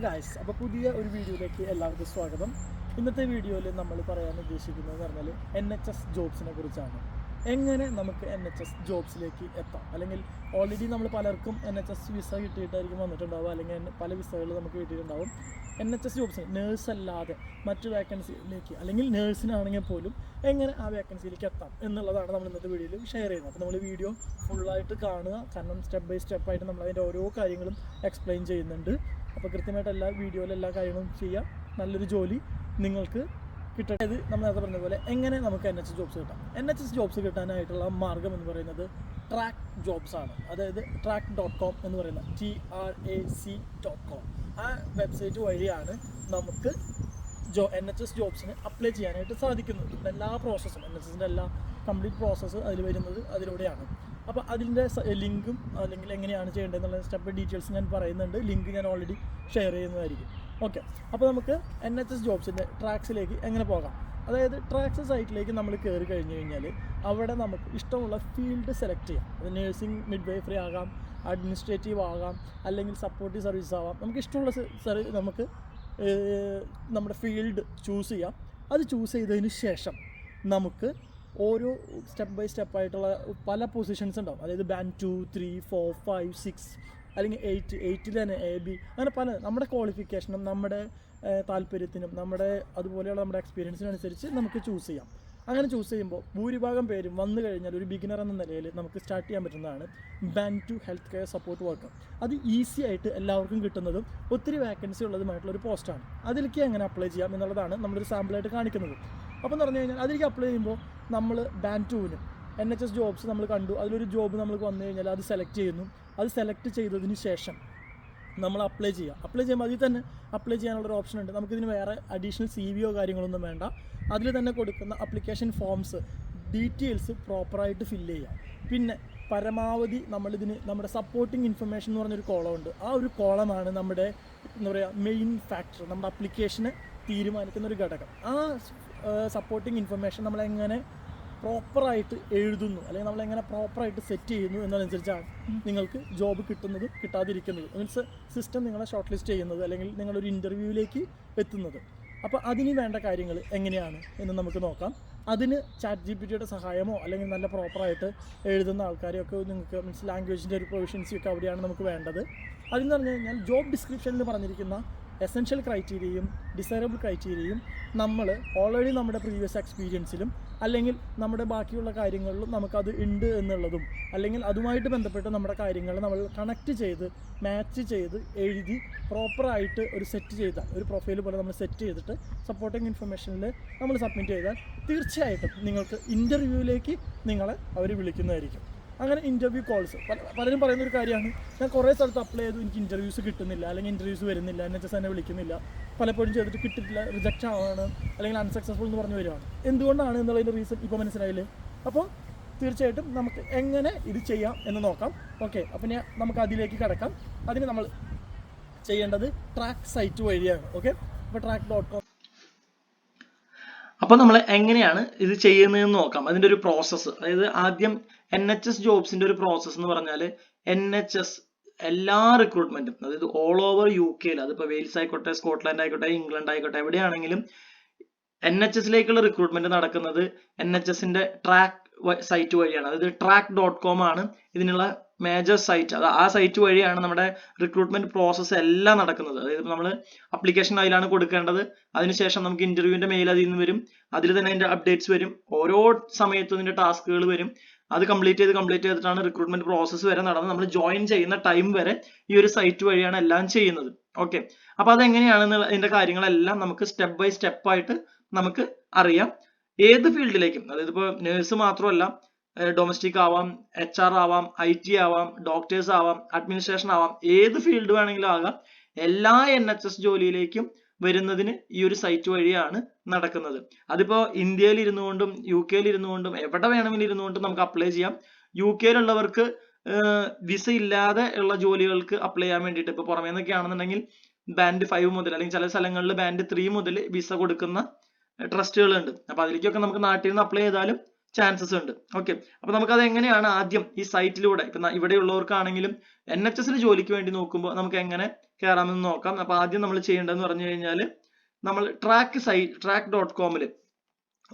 Guys, അപ്പോൾ പുതിയ ഒരു വീഡിയോയിലേക്ക് എല്ലാവർക്കും സ്വാഗതം. ഇന്നത്തെ വീഡിയോയിൽ നമ്മൾ പറയാൻ ഉദ്ദേശിക്കുന്നത് പറഞ്ഞാൽ NHS ജോബ്സിനെ കുറിച്ചാണ്. എങ്ങനെ നമുക്ക് NHS ജോബ്സിലേക്ക് എത്താം, അല്ലെങ്കിൽ ഓൾറെഡി നമ്മൾ പലർക്കും NHS വിസ കിട്ടിയിട്ടായിരിക്കും വന്നിട്ടുണ്ടാവുക, അല്ലെങ്കിൽ പല വിസകൾ നമുക്ക് കിട്ടിയിട്ടുണ്ടാവും. NHS ജോബ്സിന് നേഴ്സ് അല്ലാതെ മറ്റു വേക്കൻസിയിലേക്ക്, അല്ലെങ്കിൽ നേഴ്സിനാണെങ്കിൽ പോലും എങ്ങനെ ആ വേക്കൻസിയിലേക്ക് എത്താം എന്നുള്ളതാണ് നമ്മൾ ഇന്നത്തെ വീഡിയോയിൽ ഷെയർ ചെയ്യുന്നത്. അപ്പോൾ നമ്മൾ വീഡിയോ ഫുള്ളായിട്ട് കാണുക, കാരണം സ്റ്റെപ്പ് ബൈ സ്റ്റെപ്പായിട്ട് നമ്മൾ അതിൻ്റെ ഓരോ കാര്യങ്ങളും എക്സ്പ്ലെയിൻ ചെയ്യുന്നുണ്ട്. അപ്പോൾ കൃത്യമായിട്ട് എല്ലാ വീഡിയോയിലും എല്ലാ കാര്യങ്ങളും ചെയ്യാം. നല്ലൊരു ജോലി നിങ്ങൾക്ക് കിട്ടട്ടെ. ഇത് നമ്മൾ നേരത്തെ പറഞ്ഞ പോലെ എങ്ങനെ നമുക്ക് NHS ജോബ്സ് കിട്ടാം. NHS ജോബ്സ് കിട്ടാനായിട്ടുള്ള മാർഗ്ഗം എന്ന് പറയുന്നത് ട്രാക്ക് ജോബ്സ് ആണ്. അതായത് track.com എന്ന് പറയുന്ന TRAC.com ആ വെബ്സൈറ്റ് വഴിയാണ് നമുക്ക് NHS ജോബ്സിന് അപ്ലൈ ചെയ്യാനായിട്ട് സാധിക്കുന്നത്. എല്ലാ പ്രോസസ്സും NHSൻ്റെ എല്ലാ കംപ്ലീറ്റ് പ്രോസസ്സ് അതിൽ വരുന്നത് അതിലൂടെയാണ്. അപ്പോൾ അതിൻ്റെ ലിങ്കും അല്ലെങ്കിൽ എങ്ങനെയാണ് ചെയ്യേണ്ടതെന്നുള്ള സ്റ്റെപ്പ് ഡീറ്റെയിൽസ് ഞാൻ പറയുന്നുണ്ട്. ലിങ്ക് ഞാൻ ഓൾറെഡി ഷെയർ ചെയ്യുന്നതായിരിക്കും. ഓക്കെ, അപ്പോൾ നമുക്ക് NHS ജോബ്സിൻ്റെ ട്രാക്സിലേക്ക് എങ്ങനെ പോകാം. അതായത് ട്രാക്സ് സൈറ്റിലേക്ക് നമ്മൾ കയറി കഴിഞ്ഞ് കഴിഞ്ഞാൽ അവിടെ നമുക്ക് ഇഷ്ടമുള്ള ഫീൽഡ് സെലക്ട് ചെയ്യാം. അത് നേഴ്സിംഗ്, മിഡ്വൈഫറി ആകാം, അഡ്മിനിസ്ട്രേറ്റീവ് ആകാം, അല്ലെങ്കിൽ സപ്പോർട്ടീവ് സർവീസ് ആവാം. നമുക്ക് ഇഷ്ടമുള്ള നമുക്ക് നമ്മുടെ ഫീൽഡ് ചൂസ് ചെയ്യാം. അത് ചൂസ് ചെയ്തതിന് ശേഷം നമുക്ക് ഓരോ സ്റ്റെപ്പ് ബൈ സ്റ്റെപ്പായിട്ടുള്ള പല പൊസിഷൻസ് ഉണ്ടാവും. അതായത് ബാൻഡ് 2, 3, 4, 5, 6 അല്ലെങ്കിൽ 8 തന്നെ AB, അങ്ങനെ പല നമ്മുടെ ക്വാളിഫിക്കേഷനും നമ്മുടെ താല്പര്യത്തിനും അതുപോലെയുള്ള നമ്മുടെ എക്സ്പീരിയൻസിനനുസരിച്ച് നമുക്ക് ചൂസ് ചെയ്യാം. അങ്ങനെ ചൂസ് ചെയ്യുമ്പോൾ ഭൂരിഭാഗം പേരും വന്നു കഴിഞ്ഞാൽ ഒരു ബിഗിനർ എന്ന നിലയിൽ നമുക്ക് സ്റ്റാർട്ട് ചെയ്യാൻ പറ്റുന്നതാണ് band 2 health care support worker. അത് ഈസി ആയിട്ട് എല്ലാവർക്കും കിട്ടുന്നതും ഒത്തിരി വേക്കൻസി ഉള്ളതുമായിട്ടുള്ള ഒരു പോസ്റ്റാണ്. അതിലേക്ക് എങ്ങനെ അപ്ലൈ ചെയ്യാം എന്നുള്ളതാണ് നമ്മളൊരു സാമ്പിളായിട്ട് കാണിക്കുന്നത്. അപ്പോൾ എന്ന് പറഞ്ഞു കഴിഞ്ഞാൽ അതിലേക്ക് അപ്ലൈ ചെയ്യുമ്പോൾ നമ്മൾ ബാൻഡ് 2-ന് NHS ജോബ്സ് നമ്മൾ കണ്ടു. അതിലൊരു ജോബ് നമ്മൾക്ക് വന്നു കഴിഞ്ഞാൽ അത് സെലക്ട് ചെയ്യുന്നു. അത് സെലക്ട് ചെയ്തതിന് ശേഷം നമ്മൾ അപ്ലൈ ചെയ്യുമ്പോൾ അതിൽ തന്നെ അപ്ലൈ ചെയ്യാനുള്ളൊരു ഓപ്ഷൻ ഉണ്ട്. നമുക്കിതിന് വേറെ അഡീഷണൽ CVയോ കാര്യങ്ങളൊന്നും വേണ്ട. അതിൽ തന്നെ കൊടുക്കുന്ന അപ്ലിക്കേഷൻ ഫോംസ് ഡീറ്റെയിൽസ് പ്രോപ്പറായിട്ട് ഫില്ല് ചെയ്യാം. പിന്നെ പരമാവധി നമ്മുടെ സപ്പോർട്ടിങ് ഇൻഫർമേഷൻ എന്ന് പറഞ്ഞൊരു കോളം ഉണ്ട്. ആ ഒരു കോളമാണ് നമ്മുടെ മെയിൻ ഫാക്ടർ, നമ്മുടെ അപ്ലിക്കേഷന് തീരുമാനിക്കുന്ന ഒരു ഘടകം. ആ സപ്പോർട്ടിങ് ഇൻഫർമേഷൻ നമ്മളെങ്ങനെ പ്രോപ്പറായിട്ട് എഴുതുന്നു, അല്ലെങ്കിൽ നമ്മളെങ്ങനെ പ്രോപ്പറായിട്ട് സെറ്റ് ചെയ്യുന്നു എന്നതനുസരിച്ചാണ് നിങ്ങൾക്ക് ജോബ് കിട്ടുന്നതും കിട്ടാതിരിക്കുന്നതും. മീൻസ് സിസ്റ്റം നിങ്ങളെ ഷോർട്ട് ലിസ്റ്റ് ചെയ്യുന്നത്, അല്ലെങ്കിൽ നിങ്ങളൊരു ഇൻ്റർവ്യൂവിലേക്ക് എത്തുന്നത്. അപ്പോൾ അതിന് വേണ്ട കാര്യങ്ങൾ എങ്ങനെയാണ് എന്ന് നമുക്ക് നോക്കാം. അതിന് ChatGPTയുടെ സഹായമോ അല്ലെങ്കിൽ നല്ല പ്രോപ്പറായിട്ട് എഴുതുന്ന ആൾക്കാരെയൊക്കെ നിങ്ങൾക്ക് മീൻസ് ലാംഗ്വേജിൻ്റെ ഒരു പ്രൊവിഷ്യൻസിയൊക്കെ അവിടെയാണ് നമുക്ക് വേണ്ടത്. അതെന്ന് പറഞ്ഞു കഴിഞ്ഞാൽ ജോബ് ഡിസ്ക്രിപ്ഷനിൽ പറഞ്ഞിരിക്കുന്ന എസെൻഷ്യൽ ക്രൈറ്റീരിയയും ഡിസൈറബിൾ ക്രൈറ്റീരിയയും നമ്മൾ ഓൾറെഡി നമ്മുടെ പ്രീവിയസ് എക്സ്പീരിയൻസിലും അല്ലെങ്കിൽ നമ്മുടെ ബാക്കിയുള്ള കാര്യങ്ങളിലും നമുക്കത് ഉണ്ട് എന്നുള്ളതും, അല്ലെങ്കിൽ അതുമായിട്ട് ബന്ധപ്പെട്ട് നമ്മുടെ കാര്യങ്ങൾ നമ്മൾ കണക്ട് ചെയ്ത് മാച്ച് ചെയ്ത് എഴുതി പ്രോപ്പറായിട്ട് ഒരു സെറ്റ് ചെയ്താൽ, ഒരു പ്രൊഫൈൽ പോലെ നമ്മൾ സെറ്റ് ചെയ്തിട്ട് സപ്പോർട്ടിങ് ഇൻഫർമേഷനിൽ നമ്മൾ സബ്മിറ്റ് ചെയ്താൽ തീർച്ചയായിട്ടും നിങ്ങൾക്ക് ഇൻ്റർവ്യൂവിലേക്ക് നിങ്ങളെ അവർ വിളിക്കുന്നതായിരിക്കും. അങ്ങനെ ഇൻ്റർവ്യൂ കോൾസ് പലരും പറയുന്നൊരു കാര്യമാണ്, ഞാൻ കുറേ സ്ഥലത്ത് അപ്ലൈ ചെയ്തു, എനിക്ക് ഇൻ്റർവ്യൂസ് കിട്ടുന്നില്ല, അല്ലെങ്കിൽ ഇൻ്റർവ്യൂസ് വരുന്നില്ല, NHS എന്നെ വിളിക്കുന്നില്ല, പലപ്പോഴും ചെയ്തിട്ട് കിട്ടിയിട്ടില്ല, റിജക്റ്റ് ആണ്, അല്ലെങ്കിൽ അൺസക്സസ്ഫുൾ എന്ന് പറഞ്ഞു വരുവാണ്. എന്തുകൊണ്ടാണ് എന്നുള്ളതിൻ്റെ റീസൺ ഇപ്പോൾ മനസ്സിലായില്ലേ? അപ്പോൾ തീർച്ചയായിട്ടും നമുക്ക് എങ്ങനെ ഇത് ചെയ്യാം എന്ന് നോക്കാം. ഓക്കെ, അപ്പോൾ നമുക്ക് അതിലേക്ക് കിടക്കാം. അതിന് നമ്മൾ ചെയ്യേണ്ടത് ട്രാക്ക് സൈറ്റ് വഴിയാണ്. ഓക്കെ, അപ്പോൾ track.com. അപ്പോൾ നമ്മൾ എങ്ങനെയാണ് ഇത് ചെയ്യുന്നതെന്ന് നോക്കാം. അതിൻ്റെ ഒരു പ്രോസസ്സ്, അതായത് ആദ്യം NHS ജോബ്സിൻ്റെ ഒരു പ്രോസസ്സ് എന്ന് പറഞ്ഞാൽ NHS എല്ലാ റിക്രൂട്ട്മെന്റും, അതായത് ഓൾ ഓവർ UK-ൽ, അതിപ്പോൾ വെയിൽസ് ആയിക്കോട്ടെ, സ്കോട്ട്ലാൻഡ് ആയിക്കോട്ടെ, ഇംഗ്ലണ്ട് ആയിക്കോട്ടെ, എവിടെയാണെങ്കിലും NHS-ലേക്കുള്ള റിക്രൂട്ട്മെന്റ് നടക്കുന്നത് NHS-ന്റെ ട്രാക്ക് സൈറ്റ് വഴിയാണ്. അതായത് track.com ആണ് ഇതിനുള്ള മേജർ സൈറ്റ്. ആ സൈറ്റ് വഴിയാണ് നമ്മുടെ റിക്രൂട്ട്മെന്റ് പ്രോസസ്സ് എല്ലാം നടക്കുന്നത്. അതായത് നമ്മൾ അപ്ലിക്കേഷൻ അതിലാണ് കൊടുക്കേണ്ടത്. അതിനുശേഷം നമുക്ക് ഇന്റർവ്യൂവിന്റെ മെയിൽ അതിൽ നിന്ന് വരും. അതിൽ തന്നെ അതിന്റെ അപ്ഡേറ്റ്സ് വരും. ഓരോ സമയത്തും ഇതിന്റെ ടാസ്കുകൾ വരും. അത് കംപ്ലീറ്റ് ചെയ്തിട്ടാണ് റിക്രൂട്ട്മെന്റ് പ്രോസസ്സ് വരെ നടന്നത്. നമ്മൾ ജോയിൻ ചെയ്യുന്ന ടൈം വരെ ഈ ഒരു സൈറ്റ് വഴിയാണ് എല്ലാം ചെയ്യുന്നത്. ഓക്കെ, അപ്പൊ അതെങ്ങനെയാണെന്നുള്ള അതിന്റെ കാര്യങ്ങളെല്ലാം നമുക്ക് സ്റ്റെപ്പ് ബൈ സ്റ്റെപ്പ് ആയിട്ട് നമുക്ക് അറിയാം. ഏത് ഫീൽഡിലേക്കും, അതായത് ഇപ്പോൾ നേഴ്സ് മാത്രമല്ല, ഡൊമസ്റ്റിക് ആവാം, HR ആവാം, IT ആവാം, ഡോക്ടേഴ്സ് ആവാം, അഡ്മിനിസ്ട്രേഷൻ ആവാം, ഏത് ഫീൽഡ് വേണമെങ്കിലും ആകാം, എല്ലാ NHS ജോലിയിലേക്കും വരുന്നതിന് ഈ ഒരു സൈറ്റ് വഴിയാണ് നടക്കുന്നത്. അതിപ്പോ ഇന്ത്യയിൽ ഇരുന്നുകൊണ്ടും UK-ൽ ഇരുന്നുകൊണ്ടും എവിടെ വേണമെങ്കിലും ഇരുന്നുകൊണ്ടും നമുക്ക് അപ്ലൈ ചെയ്യാം. UK-ലുള്ളവർക്ക് വിസ ഇല്ലാതെ ഉള്ള ജോലികൾക്ക് അപ്ലൈ ചെയ്യാൻ വേണ്ടിയിട്ട്, ഇപ്പൊ പുറമേ നിന്നൊക്കെ ആണെന്നുണ്ടെങ്കിൽ ബാൻഡ് 5 മുതൽ, അല്ലെങ്കിൽ ചില സ്ഥലങ്ങളിൽ ബാൻഡ് 3 മുതൽ വിസ കൊടുക്കുന്ന ട്രസ്റ്റുകളുണ്ട്. അപ്പൊ അതിലേക്കൊക്കെ നമുക്ക് നാട്ടിൽ നിന്ന് അപ്ലൈ ചെയ്താലും ചാൻസസ് ഉണ്ട്. ഓക്കെ, അപ്പൊ നമുക്കത് എങ്ങനെയാണ് ആദ്യം ഈ സൈറ്റിലൂടെ ഇപ്പൊ ഇവിടെയുള്ളവർക്കാണെങ്കിലും NHS ജോലിക്ക് വേണ്ടി നോക്കുമ്പോൾ നമുക്ക് എങ്ങനെ കയറാമെന്ന് നോക്കാം. അപ്പൊ ആദ്യം നമ്മൾ ചെയ്യേണ്ടതെന്ന് പറഞ്ഞു കഴിഞ്ഞാൽ നമ്മൾ track.com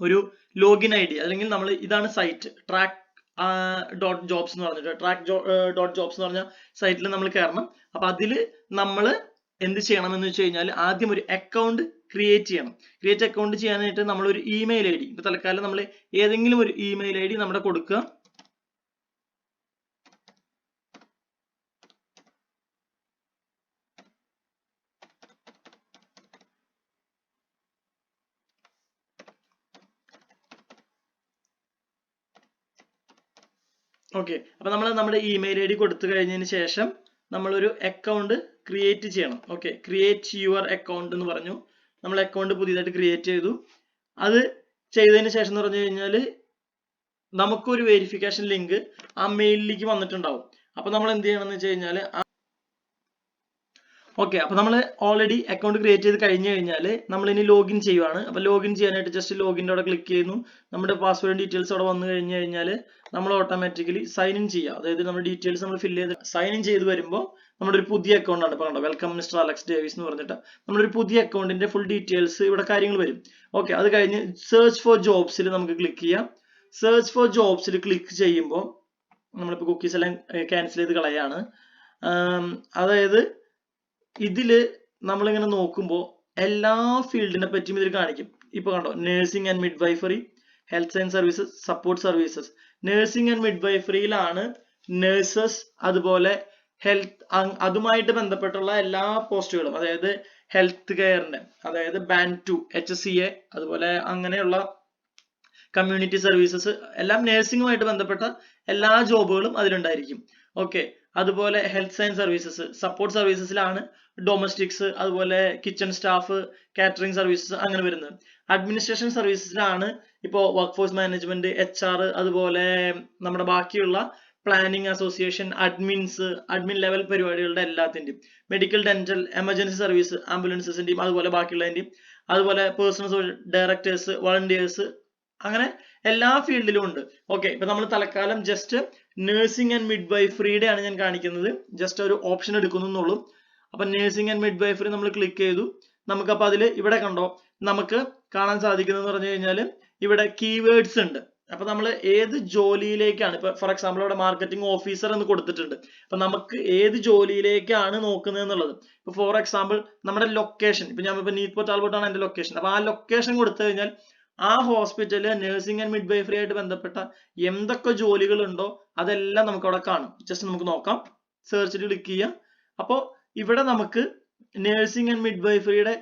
ഒരു ലോഗിൻ ID അല്ലെങ്കിൽ നമ്മൾ ഇതാണ് സൈറ്റ് track.jobs എന്ന് പറഞ്ഞിട്ട് track.jobs എന്ന് പറഞ്ഞ സൈറ്റിൽ നമ്മൾ കയറണം. അപ്പൊ അതിൽ നമ്മൾ എന്ത് ചെയ്യണം എന്ന് വെച്ച് കഴിഞ്ഞാൽ ആദ്യം ഒരു അക്കൗണ്ട് ക്രിയേറ്റ് ചെയ്യണം. ക്രിയേറ്റ് അക്കൗണ്ട് ചെയ്യാനായിട്ട് നമ്മൾ ഒരു ഇമെയിൽ ID, ഇപ്പൊ തൽക്കാലം നമ്മൾ ഏതെങ്കിലും ഒരു ഇമെയിൽ ID നമ്മുടെ കൊടുക്കുക. ഓക്കെ, അപ്പൊ നമ്മൾ നമ്മുടെ ഇമെയിൽ ID കൊടുത്തു കഴിഞ്ഞതിന് ശേഷം നമ്മളൊരു അക്കൗണ്ട് ക്രിയേറ്റ് ചെയ്യണം. ഓക്കെ, ക്രിയേറ്റ് യുവർ അക്കൗണ്ട് എന്ന് പറഞ്ഞു. നമ്മൾ അക്കൗണ്ട് പുതിയതായിട്ട് ക്രിയേറ്റ് ചെയ്തു. അത് ചെയ്തതിന് ശേഷം എന്ന് പറഞ്ഞു കഴിഞ്ഞാൽ നമുക്കൊരു വെരിഫിക്കേഷൻ ലിങ്ക് ആ മെയിലിലേക്ക് വന്നിട്ടുണ്ടാവും. അപ്പൊ നമ്മൾ എന്ത് ചെയ്യണം എന്ന് വെച്ച് കഴിഞ്ഞാൽ ഓക്കെ, അപ്പൊ നമ്മൾ ഓൾറെഡി അക്കൗണ്ട് ക്രിയേറ്റ് ചെയ്ത് കഴിഞ്ഞു കഴിഞ്ഞാൽ നമ്മൾ ഇനി ലോഗിൻ ചെയ്യുവാണ്. അപ്പൊ ലോഗിൻ ചെയ്യാനായിട്ട് ജസ്റ്റ് ലോഗിൻ്റെ അവിടെ ക്ലിക്ക് ചെയ്യുന്നു. നമ്മുടെ പാസ്വേഡ് ഡീറ്റെയിൽസ് അവിടെ വന്നു കഴിഞ്ഞു കഴിഞ്ഞാൽ നമ്മൾ ഓട്ടോമാറ്റിക്കലി സൈൻ ഇൻ ചെയ്യുക. അതായത് നമ്മുടെ ഡീറ്റെയിൽസ് നമ്മൾ ഫില്ല് ചെയ്ത് സൈൻ ഇൻ ചെയ്ത് വരുമ്പോൾ നമ്മുടെ ഒരു പുതിയ അക്കൗണ്ട് ആണ്. ഇപ്പൊ കണ്ടോ, വെൽക്കം മിസ്റ്റർ അലക്സ് ഡേവിസ് എന്ന് പറഞ്ഞിട്ട് നമ്മളൊരു പുതിയ അക്കൗണ്ടിന്റെ ഫുൾ ഡീറ്റെയിൽസ് ഇവിടെ കാര്യങ്ങൾ വരും. ഓക്കെ, അത് കഴിഞ്ഞ് സെർച്ച് ഫോർ ജോബ്സിൽ നമുക്ക് ക്ലിക്ക് ചെയ്യാം. സെർച്ച് ഫോർ ജോബ്സിൽ ക്ലിക്ക് ചെയ്യുമ്പോൾ നമ്മളിപ്പോൾ കുക്കീസ് എല്ലാം ക്യാൻസൽ ചെയ്ത് കളയാണ്. അതായത് ഇതില് നമ്മളിങ്ങനെ നോക്കുമ്പോൾ എല്ലാ ഫീൽഡിനെ പറ്റിയും ഇതിൽ കാണിക്കും. ഇപ്പൊ കണ്ടോ, nursing and midwifery, health science services, support services. Nursing and മിഡ്വൈഫറിയിലാണ് നഴ്സസ്, അതുപോലെ ഹെൽത്ത് അതുമായിട്ട് ബന്ധപ്പെട്ടുള്ള എല്ലാ പോസ്റ്റുകളും, അതായത് ഹെൽത്ത് കെയറിന്റെ, അതായത് ബാൻഡ് 2 HCA, അതുപോലെ അങ്ങനെയുള്ള കമ്മ്യൂണിറ്റി സർവീസസ്, എല്ലാം നഴ്സിംഗുമായിട്ട് ബന്ധപ്പെട്ട എല്ലാ ജോബുകളും അതിലുണ്ടായിരിക്കും. ഓക്കെ, അതുപോലെ ഹെൽത്ത് സയൻസ് സർവീസസ്, സപ്പോർട്ട് സർവീസസിലാണ് ഡൊമസ്റ്റിക്സ്, അതുപോലെ കിച്ചൺ സ്റ്റാഫ്, കാറ്ററിംഗ് സർവീസസ് അങ്ങനെ വരുന്നത്. അഡ്മിനിസ്ട്രേഷൻ സർവീസസിലാണ് ഇപ്പോൾ വർക്ക് ഫോഴ്സ് മാനേജ്മെന്റ്, HR, അതുപോലെ നമ്മുടെ ബാക്കിയുള്ള പ്ലാനിംഗ് അസോസിയേഷൻ, അഡ്മിൻ ലെവൽ പരിപാടികളുടെ എല്ലാത്തിന്റെയും, മെഡിക്കൽ, ഡെന്റൽ, എമർജൻസി സർവീസ്, ആംബുലൻസസിന്റെയും, അതുപോലെ ബാക്കിയുള്ളതിന്റെയും, അതുപോലെ പേഴ്സണൽ ഡയറക്ടേഴ്സ്, വളണ്ടിയേഴ്സ്, അങ്ങനെ എല്ലാ ഫീൽഡിലും ഉണ്ട്. ഓക്കെ, ഇപ്പൊ നമ്മൾ തൽക്കാലം ജസ്റ്റ് നഴ്സിംഗ് ആൻഡ് മിഡ്വൈഫറിയുടെ ആണ് ഞാൻ കാണിക്കുന്നത്. ജസ്റ്റ് ഒരു ഓപ്ഷൻ എടുക്കുന്നുള്ളൂ. അപ്പൊ നഴ്സിംഗ് ആൻഡ് മിഡ്വൈഫറി നമ്മൾ ക്ലിക്ക് ചെയ്തു. നമുക്കപ്പോൾ അതിൽ ഇവിടെ കണ്ടോ, നമുക്ക് കാണാൻ സാധിക്കുന്നത് പറഞ്ഞു കഴിഞ്ഞാൽ ഇവിടെ കീവേഡ്സ് ഉണ്ട്. അപ്പൊ നമ്മൾ ഏത് ജോലിയിലേക്കാണ്, ഇപ്പൊ ഫോർ എക്സാമ്പിൾ ഇവിടെ മാർക്കറ്റിംഗ് ഓഫീസർ എന്ന് കൊടുത്തിട്ടുണ്ട്. അപ്പൊ നമുക്ക് ഏത് ജോലിയിലേക്കാണ് നോക്കുന്നത് എന്നുള്ളത്, ഇപ്പൊ ഫോർ എക്സാമ്പിൾ നമ്മുടെ ലൊക്കേഷൻ, ഇപ്പൊ ഞാൻ ഇപ്പൊ നീറ്റ് ടാൽബോട്ട് ആണ് എന്റെ ലൊക്കേഷൻ. അപ്പൊ ആ ലൊക്കേഷൻ കൊടുത്തു കഴിഞ്ഞാൽ ആ ഹോസ്പിറ്റലിൽ നഴ്സിംഗ് ആൻഡ് മിഡ്വൈഫറി ആയിട്ട് ബന്ധപ്പെട്ട എന്തൊക്കെ ജോലികൾ ഉണ്ടോ അതെല്ലാം നമുക്ക് അവിടെ കാണും. ജസ്റ്റ് നമുക്ക് നോക്കാം. സെർച്ചിൽ ക്ലിക്ക് ചെയ്യാം. അപ്പോൾ ഇവിടെ നമുക്ക് നഴ്സിംഗ് ആൻഡ് മിഡ്വൈഫറിയുടെ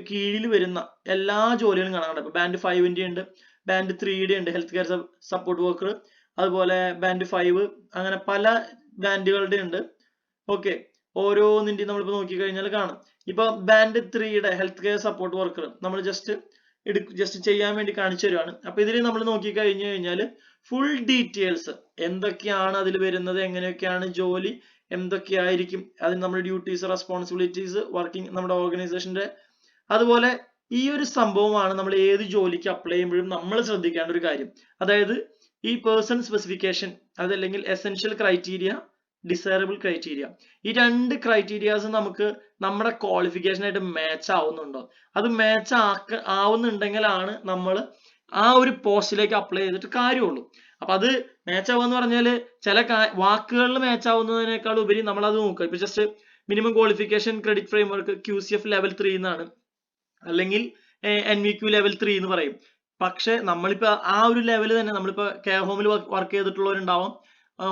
കീഴിൽ വരുന്ന എല്ലാ ജോലികളും കാണാൻ. ഇപ്പൊ ബാൻഡ് 5 ഉണ്ട്, ബാൻഡ് 3 ഉണ്ട്, ഹെൽത്ത് കെയർ സപ്പോർട്ട് വർക്കർ, അതുപോലെ ബാൻഡ് 5, അങ്ങനെ പല ബാൻഡുകളുടെ ഉണ്ട്. ഓക്കെ, ഓരോന്നിന്റെയും നമ്മളിപ്പോ നോക്കി കഴിഞ്ഞാൽ കാണാം. ഇപ്പൊ band 3 health care support worker നമ്മൾ ജസ്റ്റ് ചെയ്യാൻ വേണ്ടി കാണിച്ചു തരുവാണ്. അപ്പൊ ഇതിൽ നമ്മൾ നോക്കി കഴിഞ്ഞു കഴിഞ്ഞാൽ ഫുൾ ഡീറ്റെയിൽസ് എന്തൊക്കെയാണ് അതിൽ വരുന്നത്, എങ്ങനെയൊക്കെയാണ് ജോലി, എന്തൊക്കെയായിരിക്കും അതിന് നമ്മുടെ ഡ്യൂട്ടീസ്, റെസ്പോൺസിബിലിറ്റീസ്, വർക്കിംഗ് നമ്മുടെ ഓർഗനൈസേഷന്റെ, അതുപോലെ ഈ ഒരു സംഭവമാണ് നമ്മൾ ഏത് ജോലിക്ക് അപ്ലൈ ചെയ്യുമ്പോഴും നമ്മൾ ശ്രദ്ധിക്കേണ്ട ഒരു കാര്യം. അതായത് ഈ പേഴ്സൺ സ്പെസിഫിക്കേഷൻ, അതല്ലെങ്കിൽ എസെൻഷ്യൽ ക്രൈറ്റീരിയ, ഡിസൈറബിൾ ക്രൈറ്റീരിയ, ഈ 2 ക്രൈറ്റീരിയാസ് നമുക്ക് നമ്മുടെ ക്വാളിഫിക്കേഷൻ ആയിട്ട് മാച്ച് ആവുന്നുണ്ടോ? അത് മാച്ച് ആവുന്നുണ്ടെങ്കിലാണ് നമ്മൾ ആ ഒരു പോസ്റ്റിലേക്ക് അപ്ലൈ ചെയ്തിട്ട് കാര്യമുള്ളൂ. അപ്പൊ അത് മാച്ച് ആവുക എന്ന് പറഞ്ഞാല് ചില വാക്കുകളിൽ മാച്ച് ആവുന്നതിനേക്കാൾ ഉപരി നമ്മൾ അത് നോക്കുക. ഇപ്പൊ just minimum qualification credit framework QCF level 3 എന്നാണ്, അല്ലെങ്കിൽ NVQ ലെവൽ 3 എന്ന് പറയും. പക്ഷെ നമ്മളിപ്പോ ആ ഒരു ലെവൽ തന്നെ നമ്മളിപ്പോ കെയർ ഹോമിൽ വർക്ക് ചെയ്തിട്ടുള്ളവരുണ്ടാവാം,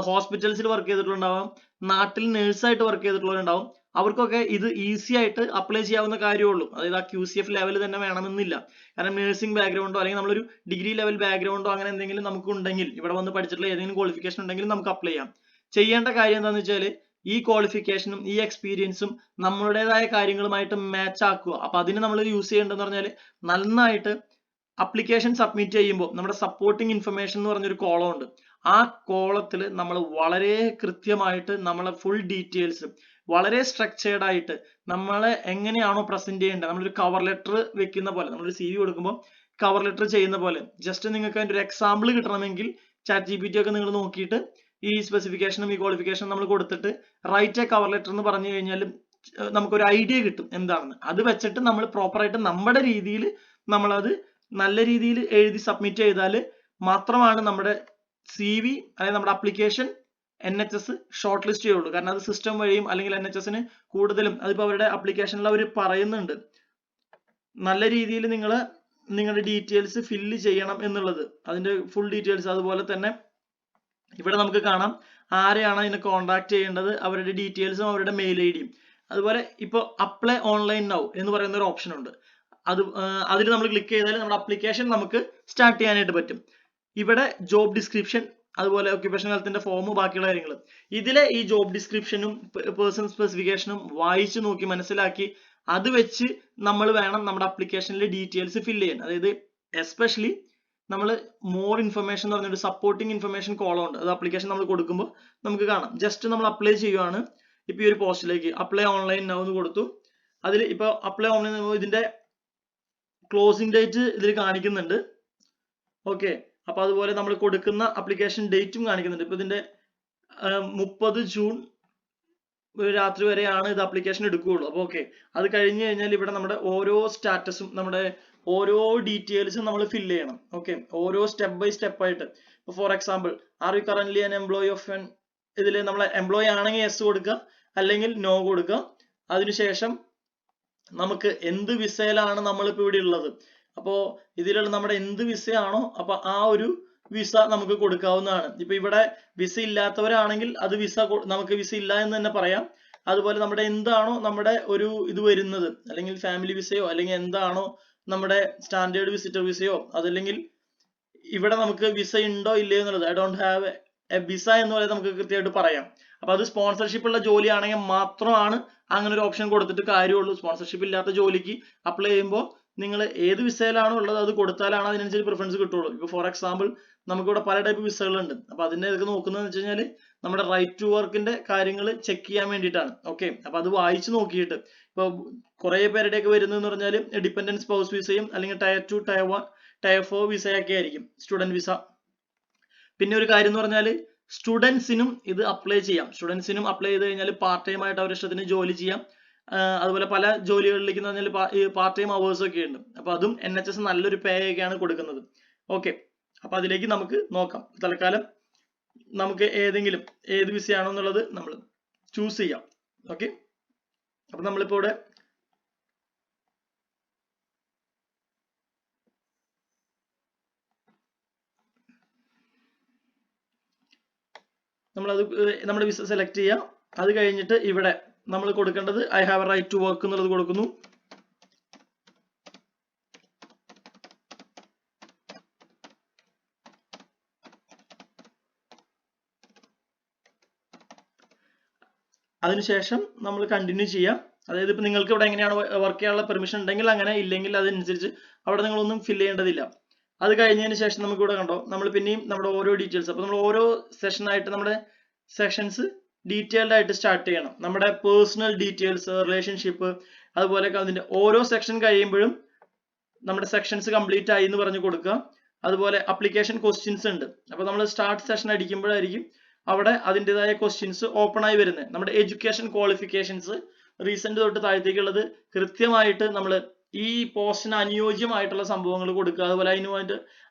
ഹോസ്പിറ്റൽസിൽ വർക്ക് ചെയ്തിട്ടുണ്ടാവാം, നാട്ടിൽ നേഴ്സായിട്ട് വർക്ക് ചെയ്തിട്ടുള്ളവരുണ്ടാവും. അവർക്കൊക്കെ ഇത് ഈസി ആയിട്ട് അപ്ലൈ ചെയ്യാവുന്ന കാര്യമുള്ളൂ. അതായത് ആ QCF ലെവൽ തന്നെ വേണമെന്നില്ല. കാരണം നഴ്സിംഗ് ബാക്ക്ഗ്രൗണ്ടോ അല്ലെങ്കിൽ നമ്മളൊരു ഡിഗ്രി ലെവൽ ബാക്ക്ഗ്രൗണ്ടോ അങ്ങനെ എന്തെങ്കിലും നമുക്ക് ഉണ്ടെങ്കിൽ, ഇവിടെ വന്ന് പഠിച്ചിട്ടുള്ള ഏതെങ്കിലും ക്വാളിഫിക്കേഷൻ ഉണ്ടെങ്കിൽ നമുക്ക് അപ്ലൈ ചെയ്യാം. ചെയ്യേണ്ട കാര്യം എന്താണെന്ന് വെച്ചാൽ ഈ ക്വാളിഫിക്കേഷനും ഈ എക്സ്പീരിയൻസും നമ്മുടേതായ കാര്യങ്ങളുമായിട്ട് മാച്ച് ആക്കുക. അപ്പൊ അതിന് നമ്മൾ യൂസ് ചെയ്യേണ്ടതെന്ന് പറഞ്ഞാൽ നന്നായിട്ട് അപ്ലിക്കേഷൻ സബ്മിറ്റ് ചെയ്യുമ്പോൾ നമ്മുടെ സപ്പോർട്ടിംഗ് ഇൻഫർമേഷൻ എന്ന് പറഞ്ഞൊരു കോളം ഉണ്ട്. ആ കോളത്തിൽ നമ്മൾ വളരെ കൃത്യമായിട്ട് നമ്മളെ ഫുൾ ഡീറ്റെയിൽസ് വളരെ സ്ട്രക്ചേർഡ് ആയിട്ട് നമ്മളെ എങ്ങനെയാണോ പ്രസന്റ് ചെയ്യേണ്ടത്, നമ്മളൊരു കവർ ലെറ്റർ വെക്കുന്ന പോലെ നമ്മളൊരു CV കൊടുക്കുമ്പോൾ കവർ ലെറ്റർ ചെയ്യുന്ന പോലെ ജസ്റ്റ് നിങ്ങൾക്ക് അതിന്റെ ഒരു എക്സാമ്പിൾ കിട്ടണമെങ്കിൽ ChatGPT ഒക്കെ നിങ്ങൾ നോക്കിയിട്ട് ഈ സ്പെസിഫിക്കേഷനും ഈ ക്വാളിഫിക്കേഷനും നമ്മൾ കൊടുത്തിട്ട് റൈറ്റ് എ കവർ ലെറ്റർ എന്ന് പറഞ്ഞു കഴിഞ്ഞാൽ നമുക്കൊരു ഐഡിയ കിട്ടും എന്താണെന്ന്. അത് വെച്ചിട്ട് നമ്മൾ പ്രോപ്പർ ആയിട്ട് നമ്മുടെ രീതിയിൽ നമ്മളത് നല്ല രീതിയിൽ എഴുതി സബ്മിറ്റ് ചെയ്താൽ മാത്രമാണ് നമ്മുടെ CV അല്ലെങ്കിൽ നമ്മുടെ ആപ്ലിക്കേഷൻ NHS ഷോർട്ട് ലിസ്റ്റ് ചെയ്യുള്ളൂ. കാരണം അത് സിസ്റ്റം വഴിയും അല്ലെങ്കിൽ NHSന് കൂടുതലും അതിപ്പോ അവരുടെ ആപ്ലിക്കേഷനിൽ അവർ പറയുന്നുണ്ട് നല്ല രീതിയിൽ നിങ്ങളുടെ ഡീറ്റെയിൽസ് ഫില്ല് ചെയ്യണം എന്നുള്ളത്, അതിന്റെ ഫുൾ ഡീറ്റെയിൽസ്. അതുപോലെ തന്നെ ഇവിടെ നമുക്ക് കാണാം ആരെയാണ് അതിനെ കോൺടാക്ട് ചെയ്യേണ്ടത്, അവരുടെ ഡീറ്റെയിൽസും അവരുടെ മെയിൽ ID യും. അതുപോലെ ഇപ്പോൾ അപ്ലൈ ഓൺലൈൻ നൗ എന്ന് പറയുന്ന ഒരു ഓപ്ഷൻ ഉണ്ട്. അതിൽ നമ്മൾ ക്ലിക്ക് ചെയ്താൽ നമ്മുടെ ആപ്ലിക്കേഷൻ നമുക്ക് സ്റ്റാർട്ട് ചെയ്യാനായിട്ട് പറ്റും. ഇവിടെ ജോബ് ഡിസ്ക്രിപ്ഷൻ, അതുപോലെ ഒക്യുപേഷണൽ ഹെൽത്തിന്റെ ഫോം, ബാക്കിയുള്ള കാര്യങ്ങൾ. ഇതിലെ ഈ ജോബ് ഡിസ്ക്രിപ്ഷനും പേഴ്സണൽ സ്പെസിഫിക്കേഷനും വായിച്ചു നോക്കി മനസ്സിലാക്കി അത് വെച്ച് നമ്മൾ വേണം നമ്മുടെ ആപ്ലിക്കേഷനിലെ ഡീറ്റെയിൽസ് ഫില്ല് ചെയ്യാൻ. അതായത് എസ്പെഷ്യലി നമ്മൾ മോർ ഇൻഫർമേഷൻ എന്ന് പറഞ്ഞൊരു സപ്പോർട്ടിംഗ് ഇൻഫർമേഷൻ കോളം ഉണ്ട്. അത് ആപ്ലിക്കേഷൻ നമ്മൾ കൊടുക്കുമ്പോൾ നമുക്ക് കാണാം. ജസ്റ്റ് നമ്മൾ അപ്ലൈ ചെയ്യുവാണ്. ഇപ്പൊ ഈ ഒരു പോസ്റ്റിലേക്ക് അപ്ലൈ ഓൺലൈൻ നൗ എന്ന് കൊടുത്തു. അതിൽ ഇപ്പൊ അപ്ലൈ ഓൺലൈൻ ഇതിന്റെ ക്ലോസിംഗ് ഡേറ്റ് ഇതിൽ കാണിക്കുന്നുണ്ട്. ഓക്കെ, അപ്പൊ അതുപോലെ നമ്മൾ കൊടുക്കുന്ന ആപ്ലിക്കേഷൻ ഡേറ്റും കാണിക്കുന്നുണ്ട്. ഇപ്പൊ ഇതിന്റെ 30 ജൂൺ രാത്രി വരെയാണ് ഇത് ആപ്ലിക്കേഷൻ എടുക്കുകയുള്ളൂ. അപ്പൊ ഓക്കെ, അത് കഴിഞ്ഞ് കഴിഞ്ഞാൽ ഇവിടെ നമ്മുടെ ഓരോ സ്റ്റാറ്റസും നമ്മുടെ ഓരോ ഡീറ്റെയിൽസും നമ്മൾ ഫില്ല് ചെയ്യണം. ഓക്കെ, ഓരോ സ്റ്റെപ്പ് ബൈ സ്റ്റെപ്പ് ആയിട്ട്. ഇപ്പൊ for example, are you currently an employee of N, ഇതിൽ നമ്മൾ എംപ്ലോയി ആണെങ്കിൽ യെസ് കൊടുക്കുക, അല്ലെങ്കിൽ നോ കൊടുക്കുക. അതിനുശേഷം നമുക്ക് എന്ത് വിസയിലാണ് നമ്മളിപ്പോ ഇവിടെ ഉള്ളത്, അപ്പോ ഇതിലുള്ള നമ്മുടെ എന്ത് വിസയാണോ അപ്പൊ ആ ഒരു വിസ നമുക്ക് കൊടുക്കാവുന്നതാണ്. ഇപ്പൊ ഇവിടെ വിസ ഇല്ലാത്തവരാണെങ്കിൽ അത് നമുക്ക് വിസ ഇല്ല എന്ന് തന്നെ പറയാം. അതുപോലെ നമ്മുടെ എന്താണോ നമ്മുടെ ഒരു ഇത് വരുന്നത്, അല്ലെങ്കിൽ ഫാമിലി വിസയോ അല്ലെങ്കിൽ എന്താണോ നമ്മുടെ സ്റ്റാൻഡേർഡ് വിസിറ്റർ വിസയോ, അതല്ലെങ്കിൽ ഇവിടെ നമുക്ക് വിസ ഉണ്ടോ ഇല്ലയോ എന്നുള്ളത്, I don't have A visa എന്ന് പറയുന്നത് നമുക്ക് കൃത്യമായിട്ട് പറയാം. അപ്പൊ അത് സ്പോൺസർഷിപ്പ് ഉള്ള ജോലിയാണെങ്കിൽ മാത്രമാണ് അങ്ങനെ ഒരു ഓപ്ഷൻ കൊടുത്തിട്ട് കാര്യമുള്ളൂ. സ്പോൺസർഷിപ്പ് ഇല്ലാത്ത ജോലിക്ക് അപ്ലൈ ചെയ്യുമ്പോൾ നിങ്ങൾ ഏത് വിസയിലാണോ ഉള്ളത് അത് കൊടുത്താലാണ് അതിനനുസരിച്ച് പ്രിഫറൻസ് കിട്ടുള്ളൂ. ഇപ്പൊ ഫോർ എക്സാമ്പിൾ നമുക്കിവിടെ പല ടൈപ്പ് വിസകളുണ്ട്. അപ്പൊ അതിന്റെ ഇതൊക്കെ നോക്കുന്നതെന്ന് വെച്ച് കഴിഞ്ഞാൽ നമ്മുടെ റൈറ്റ് ടു വർക്കിന്റെ കാര്യങ്ങൾ ചെക്ക് ചെയ്യാൻ വേണ്ടിയിട്ടാണ്. ഓക്കെ, അപ്പൊ അത് വായിച്ചു നോക്കിയിട്ട് ഇപ്പൊ കുറെ പേരുടെയൊക്കെ വരുന്നതെന്ന് പറഞ്ഞാൽ ഡിപെൻഡന്റ് സ്പൗസ് വിസയും അല്ലെങ്കിൽ ടയർ 2 ടയർ 1 ടയർ 4 വിസയൊക്കെ ആയിരിക്കും, സ്റ്റുഡന്റ് വിസ. പിന്നെ ഒരു കാര്യം എന്ന് പറഞ്ഞാൽ സ്റ്റുഡൻസിനും ഇത് അപ്ലൈ ചെയ്യാം. സ്റ്റുഡൻസിനും അപ്ലൈ ചെയ്ത് കഴിഞ്ഞാൽ പാർട്ട് ടൈം ആയിട്ട് അവരുടെ ഇഷ്ടത്തിന് ജോലി ചെയ്യാം. അതുപോലെ പല ജോലികളിലേക്ക് എന്ന് പറഞ്ഞാൽ പാർട്ട് ടൈം അവേഴ്സ് ഒക്കെ ഉണ്ട്. അപ്പൊ അതും NHS നല്ലൊരു പേ ഒക്കെയാണ് കൊടുക്കുന്നത്. ഓക്കെ, അപ്പൊ അതിലേക്ക് നമുക്ക് നോക്കാം. തൽക്കാലം നമുക്ക് ഏത് വിസയാണോ എന്നുള്ളത് നമ്മൾ ചൂസ് ചെയ്യാം. ഓക്കെ, അപ്പൊ നമ്മളിപ്പോ ഇവിടെ നമ്മുടെ വിസ സെലക്ട് ചെയ്യാം. അത് കഴിഞ്ഞിട്ട് ഇവിടെ നമ്മൾ കൊടുക്കേണ്ടത് I have a right to work എന്നുള്ളത് കൊടുക്കുന്നു. അതിനുശേഷം നമ്മൾ കണ്ടിന്യൂ ചെയ്യാം. അതായത് ഇപ്പൊ നിങ്ങൾക്ക് ഇവിടെ എങ്ങനെയാണ് വർക്ക് ചെയ്യാനുള്ള പെർമിഷൻ ഉണ്ടെങ്കിൽ അങ്ങനെ, ഇല്ലെങ്കിൽ അതനുസരിച്ച് അവിടെ നിങ്ങളൊന്നും ഫില്ല് ചെയ്യേണ്ടതില്ല. അത് കഴിഞ്ഞതിന് ശേഷം നമുക്ക് ഇവിടെ കണ്ടോ, നമ്മൾ പിന്നെയും നമ്മുടെ ഓരോ ഡീറ്റെയിൽസ്, അപ്പൊ നമ്മൾ ഓരോ സെഷനായിട്ട് നമ്മുടെ സെഷൻസ് ഡീറ്റെയിൽഡ് ആയിട്ട് സ്റ്റാർട്ട് ചെയ്യണം. നമ്മുടെ പേഴ്സണൽ ഡീറ്റെയിൽസ്, റിലേഷൻഷിപ്പ്, അതുപോലെ അതിന്റെ ഓരോ സെക്ഷൻ കഴിയുമ്പോഴും നമ്മുടെ സെക്ഷൻസ് കംപ്ലീറ്റ് ആയി എന്ന് പറഞ്ഞു കൊടുക്കുക. അതുപോലെ അപ്ലിക്കേഷൻ ക്വസ്റ്റ്യൻസ് ഉണ്ട്. അപ്പൊ നമ്മൾ സ്റ്റാർട്ട് സെഷൻ അടിക്കുമ്പോഴായിരിക്കും അവിടെ അതിൻ്റെതായ ക്വസ്റ്റ്യൻസ് ഓപ്പൺ ആയി വരുന്നത്. നമ്മുടെ എഡ്യൂക്കേഷൻ ക്വാളിഫിക്കേഷൻസ് റീസെന്റ് തൊട്ട് താഴത്തേക്കുള്ളത് കൃത്യമായിട്ട് നമ്മൾ ഈ പോസ്റ്റിന് അനുയോജ്യമായിട്ടുള്ള സംഭവങ്ങൾ കൊടുക്കുക. അതുപോലെ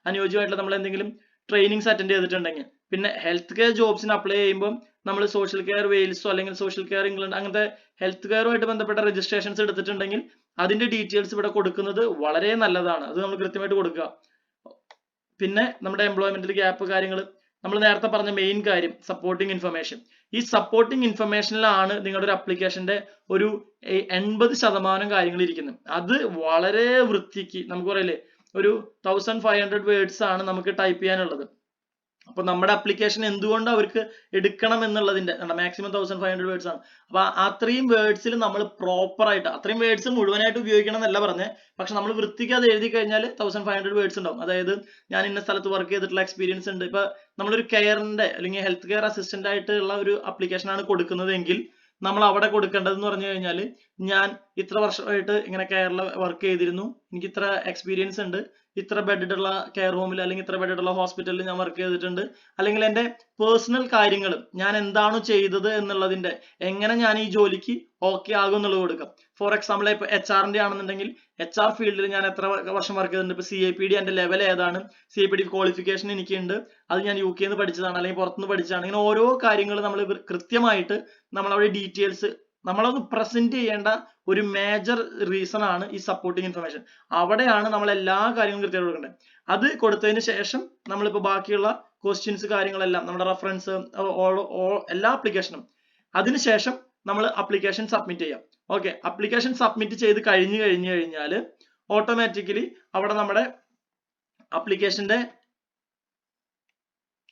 അനുയോജ്യമായിട്ടുള്ള നമ്മൾ എന്തെങ്കിലും ട്രെയിനിങ്സ് അറ്റൻഡ് ചെയ്തിട്ടുണ്ടെങ്കിൽ, പിന്നെ ഹെൽത്ത് കെയർ ജോബ്സിന് അപ്ലൈ ചെയ്യുമ്പോൾ നമ്മൾ സോഷ്യൽ കെയർ വെയിൽസോ അല്ലെങ്കിൽ സോഷ്യൽ കെയർ ഇംഗ്ലണ്ട് അങ്ങനത്തെ ഹെൽത്ത് കെയറുമായിട്ട് ബന്ധപ്പെട്ട രജിസ്ട്രേഷൻസ് എടുത്തിട്ടുണ്ടെങ്കിൽ അതിന്റെ ഡീറ്റെയിൽസ് ഇവിടെ കൊടുക്കുന്നത് വളരെ നല്ലതാണ്. അത് നമ്മൾ കൃത്യമായിട്ട് കൊടുക്കുക. പിന്നെ നമ്മുടെ എംപ്ലോയ്മെന്റിൽ ഗ്യാപ്പ് കാര്യങ്ങൾ, നമ്മൾ നേരത്തെ പറഞ്ഞ മെയിൻ കാര്യം സപ്പോർട്ടിംഗ് ഇൻഫർമേഷൻ. ഈ സപ്പോർട്ടിംഗ് ഇൻഫർമേഷനിലാണ് നിങ്ങളുടെ ഒരു അപ്ലിക്കേഷന്റെ ഒരു 80% കാര്യങ്ങൾ ഇരിക്കുന്നത്. അത് വളരെ വൃത്തിക്ക് നമുക്ക് പറയില്ലേ, ഒരു 1500 വേർഡ്സ് ആണ് നമുക്ക് ടൈപ്പ് ചെയ്യാനുള്ളത്. അപ്പൊ നമ്മുടെ അപ്ലിക്കേഷൻ എന്തുകൊണ്ട് അവർക്ക് എടുക്കണം എന്നുള്ളതിന്റെ മാക്സിമം 1500 വേർഡ്സ് ആണ്. അപ്പൊ അത്രയും വേർഡ്സിൽ നമ്മൾ പ്രോപ്പർ ആയിട്ട്, അത്രയും വേർഡ്സ് മുഴുവനായിട്ട് ഉപയോഗിക്കണം എന്നല്ല പറഞ്ഞത്, പക്ഷെ നമ്മൾ വൃത്തിക്ക് അത് എഴുതി കഴിഞ്ഞാൽ 1500 വേർഡ്സ് ഉണ്ടാവും. അതായത് ഞാൻ ഇന്ന സ്ഥലത്ത് വർക്ക് ചെയ്തിട്ടുള്ള എക്സ്പീരിയൻസ് ഉണ്ട്. ഇപ്പൊ നമ്മളൊരു കെയറിന്റെ അല്ലെങ്കിൽ ഹെൽത്ത് കെയർ അസിസ്റ്റന്റ് ആയിട്ടുള്ള ഒരു അപ്ലിക്കേഷൻ ആണ് കൊടുക്കുന്നതെങ്കിൽ നമ്മൾ അവിടെ കൊടുക്കേണ്ടതെന്ന് പറഞ്ഞു കഴിഞ്ഞാൽ ഞാൻ ഇത്ര വർഷമായിട്ട് ഇങ്ങനെ കെയറിൽ വർക്ക് ചെയ്തിരുന്നു, എനിക്ക് ഇത്ര എക്സ്പീരിയൻസ് ഉണ്ട്, ഇത്ര ബെഡുള്ള കെയർ ഹോമിൽ അല്ലെങ്കിൽ ഇത്ര ബെഡുള്ള ഹോസ്പിറ്റലിൽ ഞാൻ വർക്ക് ചെയ്തിട്ടുണ്ട്, അല്ലെങ്കിൽ എൻ്റെ പേഴ്സണൽ കാര്യങ്ങൾ ഞാൻ എന്താണോ ചെയ്തത് എന്നുള്ളതിന്റെ എങ്ങനെ ഞാൻ ഈ ജോലിക്ക് ഓക്കെ ആകും എന്നുള്ളത് കൊടുക്കാം. ഫോർ എക്സാമ്പിൾ ഇപ്പൊ HR-ന്റെ ആണെന്നുണ്ടെങ്കിൽ HR ഫീൽഡിൽ ഞാൻ എത്ര വർഷം വർക്ക് ചെയ്തിട്ടുണ്ട്, ഇപ്പൊ CIPD എന്റെ ലെവൽ ഏതാണ്, CIPD ക്വാളിഫിക്കേഷൻ എനിക്കുണ്ട്, അത് ഞാൻ UK നിന്ന് പഠിച്ചതാണ് അല്ലെങ്കിൽ പുറത്തുനിന്ന് പഠിച്ചതാണ്, ഇങ്ങനെ ഓരോ കാര്യങ്ങൾ നമ്മൾ കൃത്യമായിട്ട് നമ്മളവിടെ ഡീറ്റെയിൽസ് നമ്മളത് പ്രസന്റ് ചെയ്യേണ്ട ഒരു മേജർ റീസൺ ആണ് ഈ സപ്പോർട്ടിങ് ഇൻഫർമേഷൻ. അവിടെയാണ് നമ്മൾ എല്ലാ കാര്യങ്ങളും കൃത്യമായിട്ട് കൊടുക്കേണ്ടത്. അത് കൊടുത്തതിന് ശേഷം നമ്മളിപ്പോ ബാക്കിയുള്ള ക്വസ്റ്റ്യൻസ് കാര്യങ്ങളെല്ലാം നമ്മുടെ റെഫറൻസ് എല്ലാ ആപ്ലിക്കേഷനും അതിനുശേഷം നമ്മൾ ആപ്ലിക്കേഷൻ സബ്മിറ്റ് ചെയ്യാം. ഓക്കെ, ആപ്ലിക്കേഷൻ സബ്മിറ്റ് ചെയ്ത് കഴിഞ്ഞു കഴിഞ്ഞാൽ ഓട്ടോമാറ്റിക്കലി അവിടെ നമ്മുടെ ആപ്ലിക്കേഷന്റെ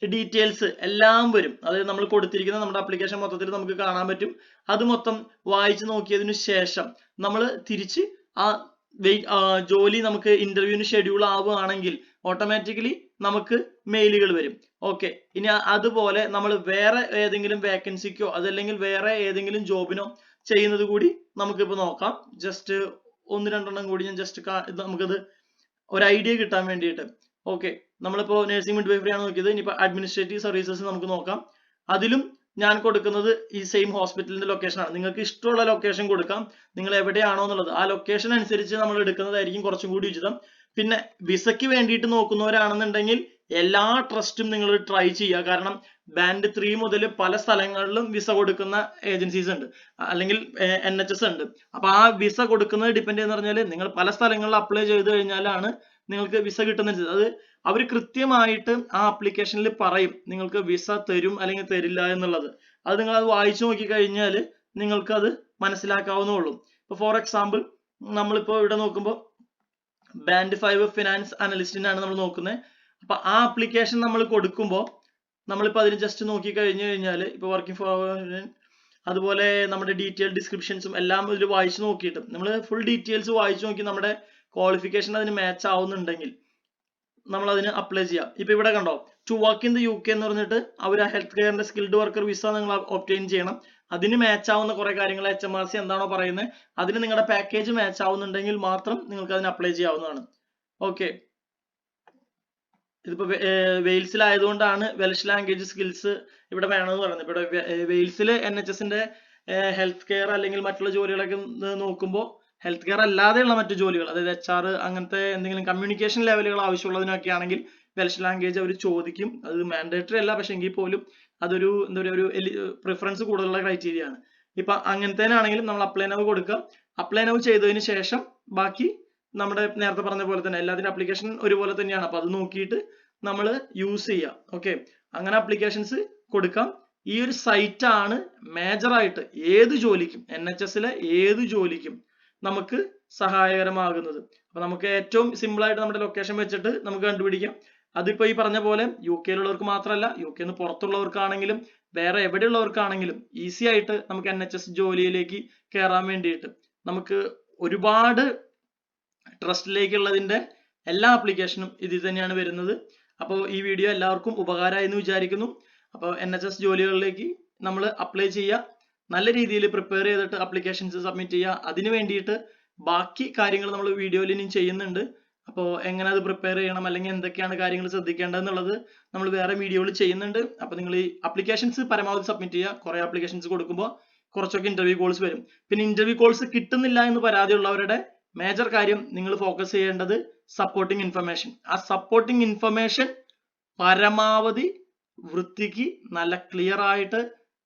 ഡീറ്റെയിൽസ് എല്ലാം വരും. അതായത് നമ്മൾ കൊടുത്തിരിക്കുന്ന നമ്മുടെ ആപ്ലിക്കേഷൻ മൊത്തത്തിൽ നമുക്ക് കാണാൻ പറ്റും. അത് മൊത്തം വായിച്ചു നോക്കിയതിനു ശേഷം നമ്മൾ തിരിച്ച് ആ ജോലി നമുക്ക് ഇന്റർവ്യൂവിന് ഷെഡ്യൂൾ ആവുകയാണെങ്കിൽ ഓട്ടോമാറ്റിക്കലി നമുക്ക് മെയിലുകൾ വരും. ഓക്കെ, ഇനി അതുപോലെ നമ്മൾ വേറെ ഏതെങ്കിലും വേക്കൻസിക്കോ അതല്ലെങ്കിൽ വേറെ ഏതെങ്കിലും ജോബിനോ ചെയ്യുന്നത് കൂടി നമുക്കിപ്പോ നോക്കാം. ജസ്റ്റ് 1-2 കൂടി ഞാൻ ജസ്റ്റ് നമുക്കത് ഒരു ഐഡിയ കിട്ടാൻ വേണ്ടിയിട്ട്. ഓക്കെ, നമ്മളിപ്പോ നഴ്സിംഗ് മിഡ്വൈഫറി ആണ് നോക്കിയത്. ഇനിയിപ്പോ അഡ്മിനിസ്ട്രേറ്റീവ് സർവീസസ് നമുക്ക് നോക്കാം. അതിലും ഞാൻ കൊടുക്കുന്നത് ഈ സെയിം ഹോസ്പിറ്റലിന്റെ ലൊക്കേഷൻ ആണ്. നിങ്ങൾക്ക് ഇഷ്ടമുള്ള ലൊക്കേഷൻ കൊടുക്കാം, നിങ്ങൾ എവിടെയാണോ എന്നുള്ളത് ആ ലൊക്കേഷൻ അനുസരിച്ച് നമ്മൾ എടുക്കുന്നതായിരിക്കും കുറച്ചും കൂടി ഉചിതം. പിന്നെ വിസയ്ക്ക് വേണ്ടിയിട്ട് നോക്കുന്നവരാണെന്നുണ്ടെങ്കിൽ എല്ലാ ട്രസ്റ്റും നിങ്ങൾ ട്രൈ ചെയ്യുക. കാരണം ബാൻഡ് 3 മുതൽ പല സ്ഥലങ്ങളിലും വിസ കൊടുക്കുന്ന ഏജൻസീസ് ഉണ്ട്, അല്ലെങ്കിൽ NHS ഉണ്ട്. അപ്പൊ ആ വിസ കൊടുക്കുന്നത് ഡിപ്പെൻഡ് ചെയ്യുന്ന പറഞ്ഞാൽ നിങ്ങൾ പല സ്ഥലങ്ങളിൽ അപ്ലൈ ചെയ്ത് കഴിഞ്ഞാലാണ് നിങ്ങൾക്ക് വിസ കിട്ടുന്നത്. അത് അവർ കൃത്യമായിട്ട് ആ ആപ്ലിക്കേഷനിൽ പറയും നിങ്ങൾക്ക് വിസ തരും അല്ലെങ്കിൽ തരില്ല എന്നുള്ളത്. അത് നിങ്ങൾ അത് വായിച്ചു നോക്കി കഴിഞ്ഞാൽ നിങ്ങൾക്ക് അത് മനസ്സിലാക്കാവുന്നേ. ഇപ്പൊ ഫോർ എക്സാമ്പിൾ നമ്മളിപ്പോ ഇവിടെ നോക്കുമ്പോൾ ബാൻഡ് 5 ഫിനാൻസ് അനലിസ്റ്റിനാണ് നമ്മൾ നോക്കുന്നത്. അപ്പൊ ആ ആപ്ലിക്കേഷൻ നമ്മൾ കൊടുക്കുമ്പോൾ നമ്മളിപ്പോ അതിന് ജസ്റ്റ് നോക്കി കഴിഞ്ഞാൽ ഇപ്പൊ വർക്കിംഗ് ഫോർ അതുപോലെ നമ്മുടെ ഡീറ്റെയിൽ ഡിസ്ക്രിപ്ഷൻസും എല്ലാം ഇതിൽ വായിച്ചു നോക്കിയിട്ട് നമ്മൾ ഫുൾ ഡീറ്റെയിൽസ് വായിച്ചു നോക്കി നമ്മുടെ ക്വാളിഫിക്കേഷൻ അതിന് മാച്ച് ആവുന്നുണ്ടെങ്കിൽ നമ്മൾ അതിന് അപ്ലൈ ചെയ്യാം. ഇപ്പൊ ഇവിടെ കണ്ടോ, to work in the UK എന്ന് പറഞ്ഞിട്ട് അവർ ഹെൽത്ത് കെയറിന്റെ സ്കിൽഡ് വർക്കർ വിസ നിങ്ങൾ ഒബ്റ്റെയിൻ ചെയ്യണം. അതിന് മാച്ച് ആവുന്ന കുറെ കാര്യങ്ങൾ HMRC എന്താണോ പറയുന്നത് അതിന് നിങ്ങളുടെ പാക്കേജ് മാച്ച് ആവുന്നുണ്ടെങ്കിൽ മാത്രം നിങ്ങൾക്ക് അതിന് അപ്ലൈ ചെയ്യാവുന്നതാണ്. ഓക്കെ, ഇതിപ്പോ വെയിൽസിലായതുകൊണ്ടാണ് വെൽഷ് ലാംഗ്വേജ് സ്കിൽസ് ഇവിടെ വേണമെന്ന് പറയുന്നത്. ഇവിടെ വെയിൽസിൽ NHS-ന്റെ ഹെൽത്ത് കെയർ അല്ലെങ്കിൽ മറ്റുള്ള ജോലികളൊക്കെ നോക്കുമ്പോൾ ഹെൽത്ത് കെയർ അല്ലാതെയുള്ള മറ്റു ജോലികൾ, അതായത് HR അങ്ങനത്തെ എന്തെങ്കിലും കമ്മ്യൂണിക്കേഷൻ ലെവലുകൾ ആവശ്യമുള്ളതിനൊക്കെ ആണെങ്കിൽ വെൽഷ് ലാംഗ്വേജ് അവർ ചോദിക്കും. അത് മാൻഡേറ്ററി അല്ല, പക്ഷെ എങ്കിൽ പോലും അതൊരു എന്താ പറയുക ഒരു പ്രിഫറൻസ് കൂടുതലുള്ള ക്രൈറ്റീരിയ ആണ്. ഇപ്പൊ അങ്ങനത്തേനാണെങ്കിലും നമ്മൾ അപ്ലൈ നൗ കൊടുക്കുക. അപ്ലൈ നൗ ചെയ്തതിന് ശേഷം ബാക്കി നമ്മുടെ നേരത്തെ പറഞ്ഞ പോലെ തന്നെ എല്ലാത്തിനും ആപ്ലിക്കേഷൻ ഒരുപോലെ തന്നെയാണ്. അപ്പൊ അത് നോക്കിയിട്ട് നമ്മൾ യൂസ് ചെയ്യാം. ഓക്കെ, അങ്ങനെ ആപ്ലിക്കേഷൻസ് കൊടുക്കാം. ഈ ഒരു സൈറ്റ് ആണ് മേജർ ആയിട്ട് ഏത് ജോലിക്കും NHS-ലെ ഏത് ജോലിക്കും നമുക്ക് സഹായകരമാകുന്നത്. അപ്പൊ നമുക്ക് ഏറ്റവും സിമ്പിൾ ആയിട്ട് നമ്മുടെ ലൊക്കേഷൻ വെച്ചിട്ട് നമുക്ക് കണ്ടുപിടിക്കാം. അതിപ്പോ ഈ പറഞ്ഞ പോലെ UK-ലുള്ളവർക്ക് മാത്രമല്ല, UK-ന്ന് പുറത്തുള്ളവർക്കാണെങ്കിലും വേറെ എവിടെയുള്ളവർക്കാണെങ്കിലും ഈസി ആയിട്ട് നമുക്ക് NHS ജോലിയിലേക്ക് കയറാൻ വേണ്ടിയിട്ട് നമുക്ക് ഒരുപാട് ട്രസ്റ്റിലേക്കുള്ളതിന്റെ എല്ലാ ആപ്ലിക്കേഷനും ഇതിൽ തന്നെയാണ് വരുന്നത്. അപ്പോൾ ഈ വീഡിയോ എല്ലാവർക്കും ഉപകാരമായി എന്ന് വിചാരിക്കുന്നു. അപ്പോൾ NHS ജോലികളിലേക്ക് നമ്മൾ അപ്ലൈ ചെയ്യുക, നല്ല രീതിയിൽ പ്രിപ്പയർ ചെയ്തിട്ട് ആപ്ലിക്കേഷൻസ് സബ്മിറ്റ് ചെയ്യുക. അതിന് വേണ്ടിയിട്ട് ബാക്കി കാര്യങ്ങൾ നമ്മൾ വീഡിയോയിൽ ഇനിയും ചെയ്യുന്നുണ്ട്. അപ്പോൾ എങ്ങനെ അത് പ്രിപ്പയർ ചെയ്യണം അല്ലെങ്കിൽ എന്തൊക്കെയാണ് കാര്യങ്ങൾ ശ്രദ്ധിക്കേണ്ടത് എന്നുള്ളത് നമ്മൾ വേറെ വീഡിയോയിൽ ചെയ്യുന്നുണ്ട്. അപ്പോൾ നിങ്ങൾ ഈ ആപ്ലിക്കേഷൻസ് പരമാവധി സബ്മിറ്റ് ചെയ്യുക. കുറേ ആപ്ലിക്കേഷൻസ് കൊടുക്കുമ്പോൾ കുറച്ചൊക്കെ ഇന്റർവ്യൂ കോൾസ് വരും. പിന്നെ ഇന്റർവ്യൂ കോൾസ് കിട്ടുന്നില്ല എന്ന് പരാതിയുള്ളവരുടെ മേജർ കാര്യം നിങ്ങൾ ഫോക്കസ് ചെയ്യേണ്ടത് സപ്പോർട്ടിങ് ഇൻഫർമേഷൻ. ആ സപ്പോർട്ടിങ് ഇൻഫർമേഷൻ പരമാവധി വൃത്തിക്ക് നല്ല ക്ലിയർ ആയിട്ട്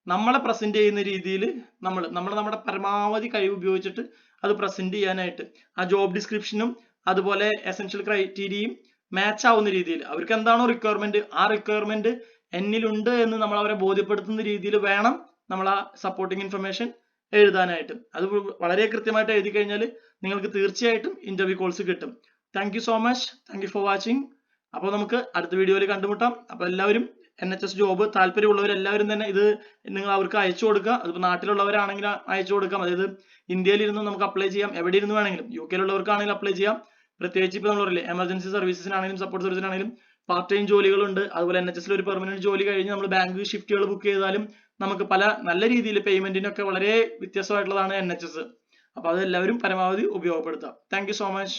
നമ്മളെ പ്രസന്റ് ചെയ്യുന്ന രീതിയിൽ നമ്മുടെ പരമാവധി കഴിവ് ഉപയോഗിച്ചിട്ട് അത് പ്രസന്റ് ചെയ്യാനായിട്ട് ആ ജോബ് ഡിസ്ക്രിപ്ഷനും അതുപോലെ എസെൻഷ്യൽ ക്രൈറ്റീരിയയും മാച്ച് ആവുന്ന രീതിയിൽ അവർക്ക് എന്താണോ റിക്വയർമെന്റ് ആ റിക്വയർമെന്റ് എന്നിലുണ്ട് എന്ന് നമ്മൾ അവരെ ബോധ്യപ്പെടുത്തുന്ന രീതിയിൽ വേണം നമ്മൾ ആ സപ്പോർട്ടിങ് ഇൻഫർമേഷൻ എഴുതാനായിട്ട്. അത് വളരെ കൃത്യമായിട്ട് എഴുതി കഴിഞ്ഞാൽ നിങ്ങൾക്ക് തീർച്ചയായിട്ടും ഇന്റർവ്യൂ കോൾസ് കിട്ടും. Thank you so much. Thank you for watching. അപ്പോൾ നമുക്ക് അടുത്ത വീഡിയോയിൽ കണ്ടുമുട്ടാം. അപ്പോൾ എല്ലാവരും NHS ജോബ് താല്പര്യമുള്ളവരെല്ലാവരും തന്നെ ഇത് നിങ്ങൾ അവർക്ക് അയച്ചു കൊടുക്കുക. അതിപ്പോൾ നാട്ടിലുള്ളവരാണെങ്കിൽ അയച്ചു കൊടുക്കാം. അതായത് ഇന്ത്യയിൽ ഇരുന്ന് നമുക്ക് അപ്ലൈ ചെയ്യാം, എവിടെ ഇരുന്ന് വേണമെങ്കിലും. UK-ലുള്ളവർക്കാണെങ്കിലും അപ്ലൈ ചെയ്യാം. പ്രത്യേകിച്ച് ഇപ്പോൾ നമ്മൾ പറയില്ലേ എമർജൻസി സർവീസസിനാണെങ്കിലും സപ്പോർട്ട് സർവീസിനാണെങ്കിലും പാർട്ട് ടൈം ജോലികളുണ്ട്. അതുപോലെ NHS-ൽ ഒരു പെർമനന്റ് ജോലി കഴിഞ്ഞ് നമ്മൾ ബാങ്ക് ഷിഫ്റ്റുകൾ ബുക്ക് ചെയ്താലും നമുക്ക് പല നല്ല രീതിയിൽ പേയ്മെന്റിനൊക്കെ വളരെ വ്യത്യസ്തമായിട്ടുള്ളതാണ് NHS. അപ്പോൾ അതെല്ലാവരും പരമാവധി ഉപയോഗപ്പെടുത്തുക. Thank you so much.